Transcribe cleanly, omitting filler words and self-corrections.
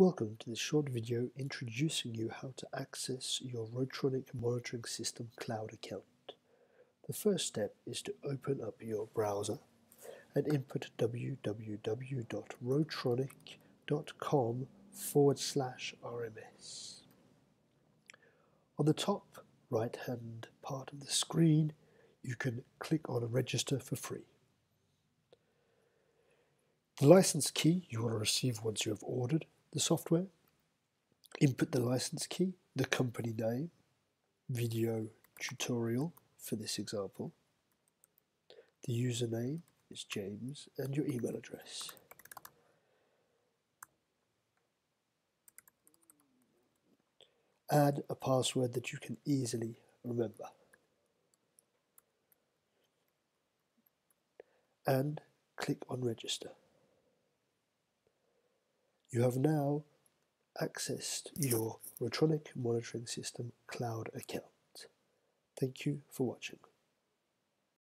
Welcome to this short video introducing you how to access your Rotronic monitoring system cloud account. The first step is to open up your browser and input www.rotronic.com/RMS. On the top right hand part of the screen you can click on register for free. The license key you will receive once you have ordered the software. Input the license key, the company name, video tutorial for this example. The username is James and your email address. Add a password that you can easily remember. And click on register. You have now accessed your Rotronic monitoring system cloud account. Thank you for watching.